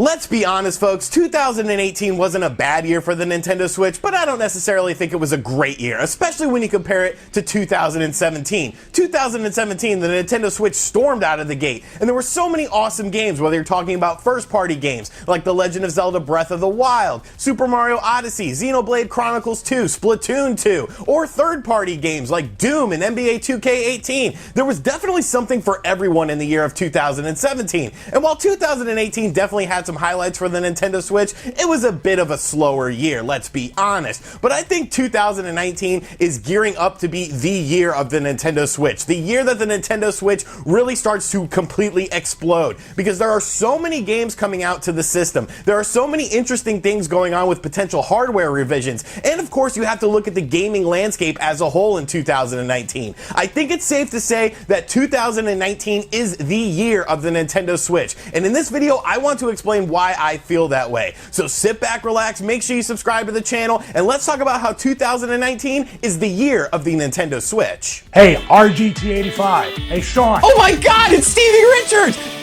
Let's be honest, folks, 2018 wasn't a bad year for the Nintendo Switch, but I don't necessarily think it was a great year, especially when you compare it to 2017. 2017, the Nintendo Switch stormed out of the gate, and there were so many awesome games, whether you're talking about first-party games like The Legend of Zelda Breath of the Wild, Super Mario Odyssey, Xenoblade Chronicles 2, Splatoon 2, or third-party games like Doom and NBA 2K18. There was definitely something for everyone in the year of 2017, and while 2018 definitely had some highlights for the Nintendo Switch, it was a bit of a slower year, let's be honest. But I think 2019 is gearing up to be the year of the Nintendo Switch, the year that the Nintendo Switch really starts to completely explode, because there are so many games coming out to the system. There are so many interesting things going on with potential hardware revisions, and of course you have to look at the gaming landscape as a whole in 2019. I think it's safe to say that 2019 is the year of the Nintendo Switch, and in this video I want to explain why I feel that way. So sit back, relax, make sure you subscribe to the channel, and let's talk about how 2019 is the year of the Nintendo Switch. Hey, RGT 85. Hey, Sean. Oh my God, it's Stevie Richards!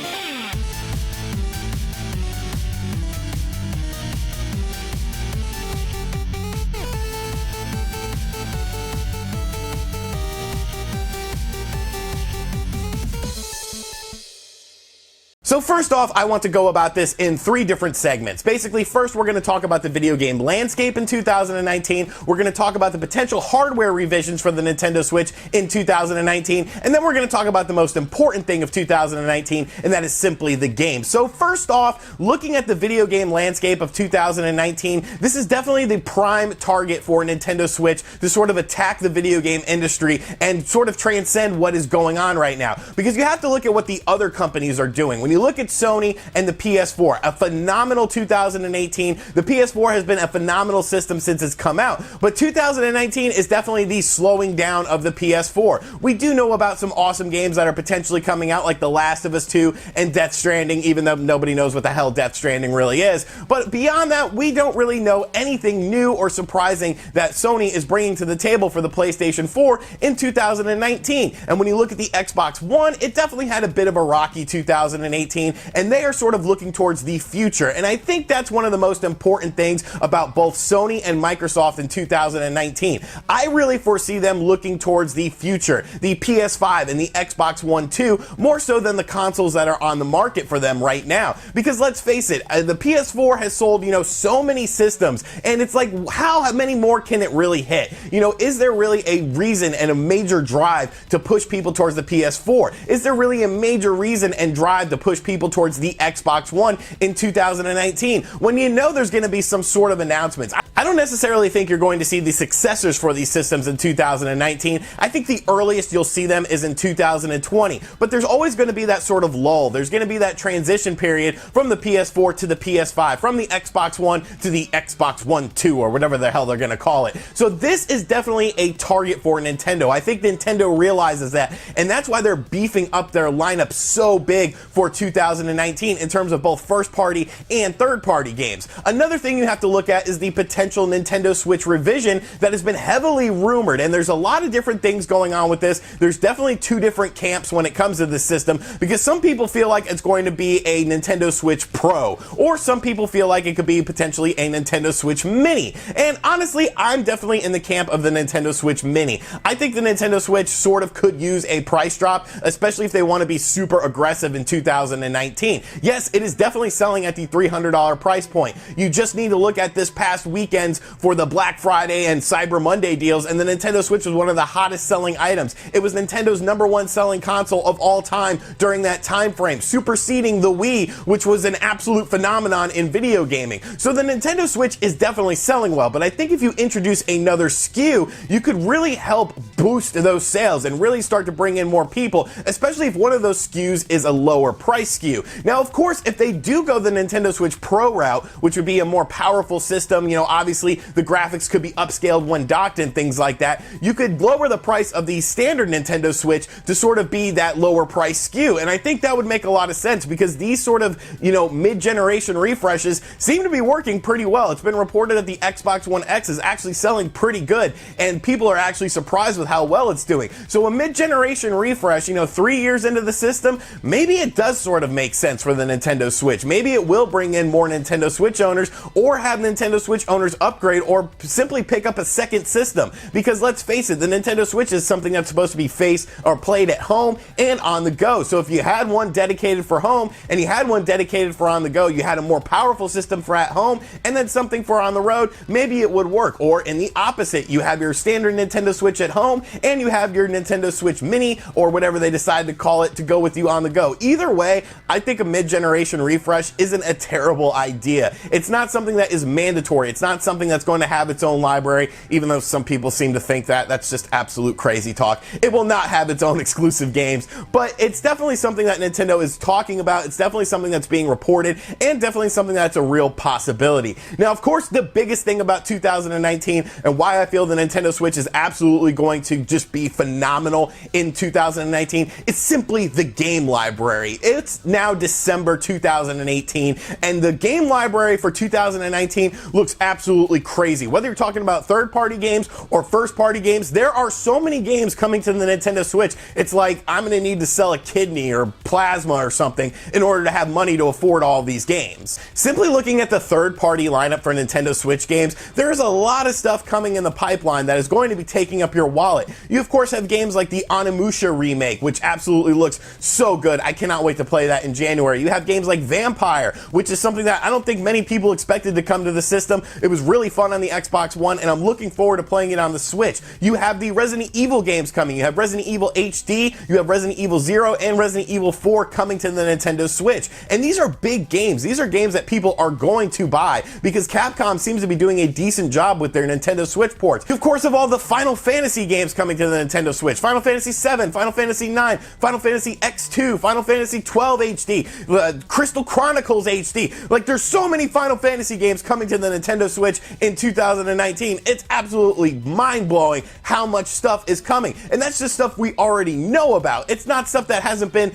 So first off, I want to go about this in three different segments. Basically, first we're going to talk about the video game landscape in 2019, we're going to talk about the potential hardware revisions for the Nintendo Switch in 2019, and then we're going to talk about the most important thing of 2019, and that is simply the game. So first off, looking at the video game landscape of 2019, this is definitely the prime target for Nintendo Switch to sort of attack the video game industry and sort of transcend what is going on right now. Because you have to look at what the other companies are doing. When you look at Sony and the PS4, a phenomenal 2018. The PS4 has been a phenomenal system since it's come out, but 2019 is definitely the slowing down of the PS4. We do know about some awesome games that are potentially coming out, like The Last of Us 2 and Death Stranding, even though nobody knows what the hell Death Stranding really is. But beyond that, we don't really know anything new or surprising that Sony is bringing to the table for the PlayStation 4 in 2019. And when you look at the Xbox One, it definitely had a bit of a rocky 2018, and they are sort of looking towards the future. And I think that's one of the most important things about both Sony and Microsoft in 2019. I really foresee them looking towards the future, the PS5 and the Xbox One 2, more so than the consoles that are on the market for them right now. Because let's face it, the PS4 has sold, so many systems, and it's like, how many more can it really hit? Is there really a reason and a major drive to push people towards the PS4? Is there really a major reason and drive to push people towards the Xbox One in 2019 when there's going to be some sort of announcements? I don't necessarily think you're going to see the successors for these systems in 2019. I think the earliest you'll see them is in 2020, but there's always going to be that sort of lull. There's going to be that transition period from the PS4 to the PS5, from the Xbox One to the Xbox One 2, or whatever the hell they're going to call it. So this is definitely a target for Nintendo. I think Nintendo realizes that, and that's why they're beefing up their lineup so big for 2019 in terms of both first-party and third-party games. Another thing you have to look at is the potential Nintendo Switch revision that has been heavily rumored, and there's a lot of different things going on with this. There's definitely two different camps when it comes to this system, because some people feel like it's going to be a Nintendo Switch Pro, or some people feel like it could be potentially a Nintendo Switch Mini. And honestly, I'm definitely in the camp of the Nintendo Switch Mini. I think the Nintendo Switch sort of could use a price drop, especially if they want to be super aggressive in 2019. Yes, it is definitely selling at the $300 price point. You just need to look at this past weekends for the Black Friday and Cyber Monday deals, and the Nintendo Switch was one of the hottest selling items. It was Nintendo's #1 selling console of all time during that time frame, superseding the Wii, which was an absolute phenomenon in video gaming. So the Nintendo Switch is definitely selling well, but I think if you introduce another SKU, you could really help boost those sales and really start to bring in more people, especially if one of those SKUs is a lower price SKU. Now, of course, if they do go the Nintendo Switch Pro route, which would be a more powerful system, obviously the graphics could be upscaled when docked and things like that, you could lower the price of the standard Nintendo Switch to sort of be that lower price SKU. And I think that would make a lot of sense, because these sort of, mid-generation refreshes seem to be working pretty well. It's been reported that the Xbox One X is actually selling pretty good, and people are actually surprised with how well it's doing. So a mid-generation refresh, 3 years into the system, maybe it does sort of make sense for the Nintendo Switch. Maybe it will bring in more Nintendo Switch owners, or have Nintendo Switch owners upgrade, or simply pick up a second system. Because let's face it, the Nintendo Switch is something that's supposed to be played at home and on the go. So if you had one dedicated for home and you had one dedicated for on the go, you had a more powerful system for at home and then something for on the road, maybe it would work. Or in the opposite, you have your standard Nintendo Switch at home and you have your Nintendo Switch Mini or whatever they decide to call it to go with you on the go. Either way, I think a mid-generation refresh isn't a terrible idea. It's not something that is mandatory. It's not something that's going to have its own library, even though some people seem to think that. That's just absolute crazy talk. It will not have its own exclusive games, but it's definitely something that Nintendo is talking about. It's definitely something that's being reported, and definitely something that's a real possibility. Now, of course, the biggest thing about 2019 and why I feel the Nintendo Switch is absolutely going to just be phenomenal in 2019 is simply the game library. It's now December 2018, and the game library for 2019 looks absolutely crazy. Whether you're talking about third-party games or first-party games, there are so many games coming to the Nintendo Switch. It's like I'm going to need to sell a kidney or plasma or something in order to have money to afford all these games. Simply looking at the third-party lineup for Nintendo Switch games, there's a lot of stuff coming in the pipeline that is going to be taking up your wallet. You, of course, have games like the Onimusha remake, which absolutely looks so good. I cannot wait to play that in January. You have games like Vampire, which is something that I don't think many people expected to come to the system. It was really fun on the Xbox One, and I'm looking forward to playing it on the Switch. You have the Resident Evil games coming. You have Resident Evil HD, you have Resident Evil 0, and Resident Evil 4 coming to the Nintendo Switch. And these are big games. These are games that people are going to buy because Capcom seems to be doing a decent job with their Nintendo Switch ports. You, of course, have all the Final Fantasy games coming to the Nintendo Switch. Final Fantasy 7, Final Fantasy 9, Final Fantasy X2, Final Fantasy 12 HD, Crystal Chronicles HD. Like, there's so many Final Fantasy games coming to the Nintendo Switch in 2019. It's absolutely mind-blowing how much stuff is coming. And that's just stuff we already know about. It's not stuff that hasn't been,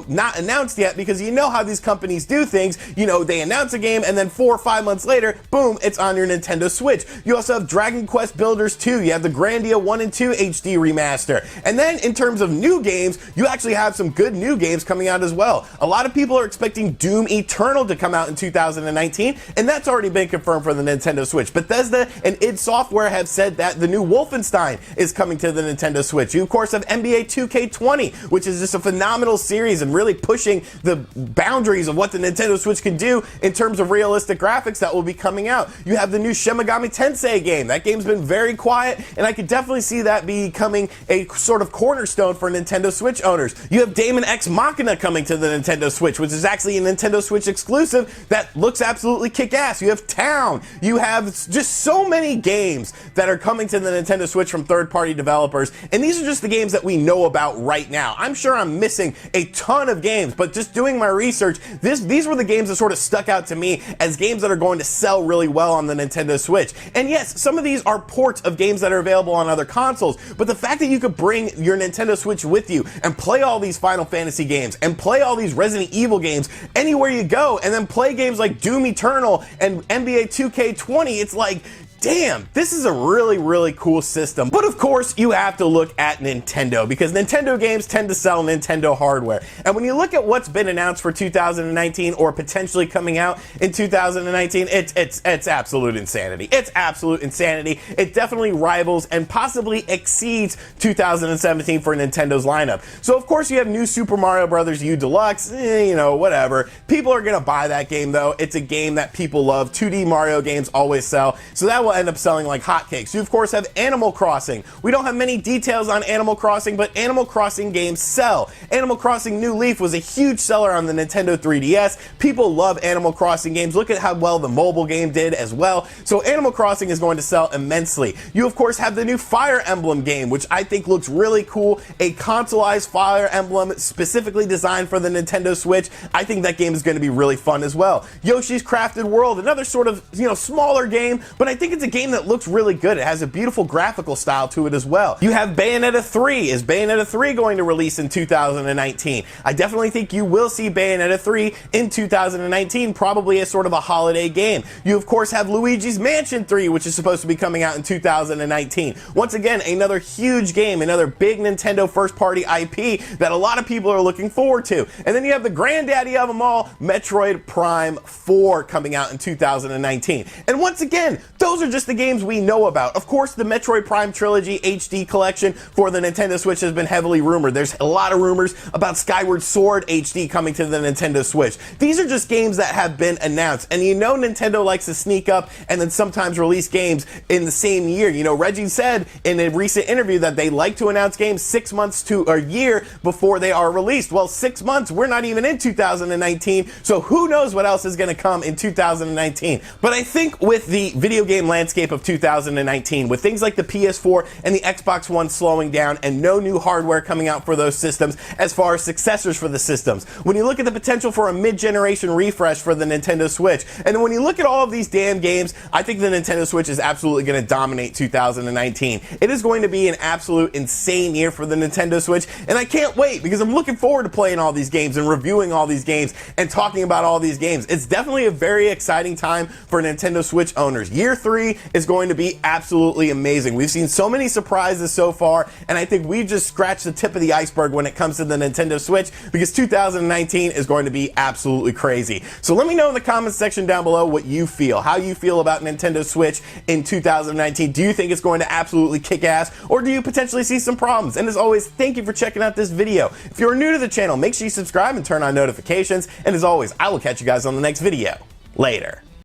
not announced yet, because you know how these companies do things. They announce a game and then 4 or 5 months later, boom, it's on your Nintendo Switch. You also have Dragon Quest Builders 2. You have the Grandia 1 and 2 HD remaster. And then in terms of new games, you actually have some good new games coming out as well. A lot of people are expecting Doom Eternal to come out in 2019, and that's already been confirmed for the Nintendo Switch. Bethesda and id Software have said that the new Wolfenstein is coming to the Nintendo Switch. You, of course, have NBA 2K20, which is just a phenomenal series and really pushing the boundaries of what the Nintendo Switch can do in terms of realistic graphics that will be coming out. You have the new Shin Megami Tensei game. That game's been very quiet, and I could definitely see that becoming a sort of cornerstone for Nintendo Switch owners. You have Daemon X Machina coming to the Nintendo Switch, which is actually a Nintendo Switch exclusive that looks absolutely kick-ass. You have Town. You have just so many games that are coming to the Nintendo Switch from third-party developers, and these are just the games that we know about right now. I'm sure I'm missing a ton of games, but just doing my research, these were the games that sort of stuck out to me as games that are going to sell really well on the Nintendo Switch. And yes, some of these are ports of games that are available on other consoles, but the fact that you could bring your Nintendo Switch with you and play all these Final Fantasy games and play all these Resident Evil games anywhere you go, and then play games like Doom Eternal and NBA 2K20, it's like, damn, this is a really, really cool system. But of course, you have to look at Nintendo, because Nintendo games tend to sell Nintendo hardware. And when you look at what's been announced for 2019 or potentially coming out in 2019, it's absolute insanity. It's absolute insanity. It definitely rivals and possibly exceeds 2017 for Nintendo's lineup. So of course, you have New Super Mario Bros. U Deluxe, whatever. People are gonna buy that game though. It's a game that people love. 2D Mario games always sell. So that will end up selling like hotcakes. You, of course, have Animal Crossing. We don't have many details on Animal Crossing, but Animal Crossing games sell. Animal Crossing New Leaf was a huge seller on the Nintendo 3DS. People love Animal Crossing games. Look at how well the mobile game did as well. So Animal Crossing is going to sell immensely. You, of course, have the new Fire Emblem game, which I think looks really cool. A consoleized Fire Emblem specifically designed for the Nintendo Switch. I think that game is going to be really fun as well. Yoshi's Crafted World, another sort of, smaller game, but I think think it's a game that looks really good. It has a beautiful graphical style to it as well. You have Bayonetta 3. Is Bayonetta 3 going to release in 2019? I definitely think you will see Bayonetta 3 in 2019, probably as sort of a holiday game. You of course have Luigi's Mansion 3, which is supposed to be coming out in 2019. Once again, another huge game, another big Nintendo first-party IP that a lot of people are looking forward to. And then you have the granddaddy of them all, Metroid Prime 4, coming out in 2019. And once again, those are just the games we know about. Of course, the Metroid Prime Trilogy HD Collection for the Nintendo Switch has been heavily rumored. There's a lot of rumors about Skyward Sword HD coming to the Nintendo Switch. These are just games that have been announced. And you know Nintendo likes to sneak up and then sometimes release games in the same year. You know, Reggie said in a recent interview that they like to announce games 6 months to a year before they are released. Well, 6 months, we're not even in 2019, so who knows what else is going to come in 2019. But I think with the video game landscape of 2019, with things like the PS4 and the Xbox One slowing down and no new hardware coming out for those systems as far as successors for the systems, when you look at the potential for a mid-generation refresh for the Nintendo Switch, and when you look at all of these damn games, I think the Nintendo Switch is absolutely going to dominate 2019. It is going to be an absolute insane year for the Nintendo Switch, and I can't wait because I'm looking forward to playing all these games and reviewing all these games and talking about all these games. It's definitely a very exciting time for Nintendo Switch owners. Year 3 is going to be absolutely amazing. We've seen so many surprises so far, and I think we've just scratched the tip of the iceberg when it comes to the Nintendo Switch, because 2019 is going to be absolutely crazy. So let me know in the comments section down below what you feel, how you feel about Nintendo Switch in 2019. Do you think it's going to absolutely kick ass, or do you potentially see some problems? And as always, thank you for checking out this video. If you're new to the channel, make sure you subscribe and turn on notifications. And as always, I will catch you guys on the next video. Later.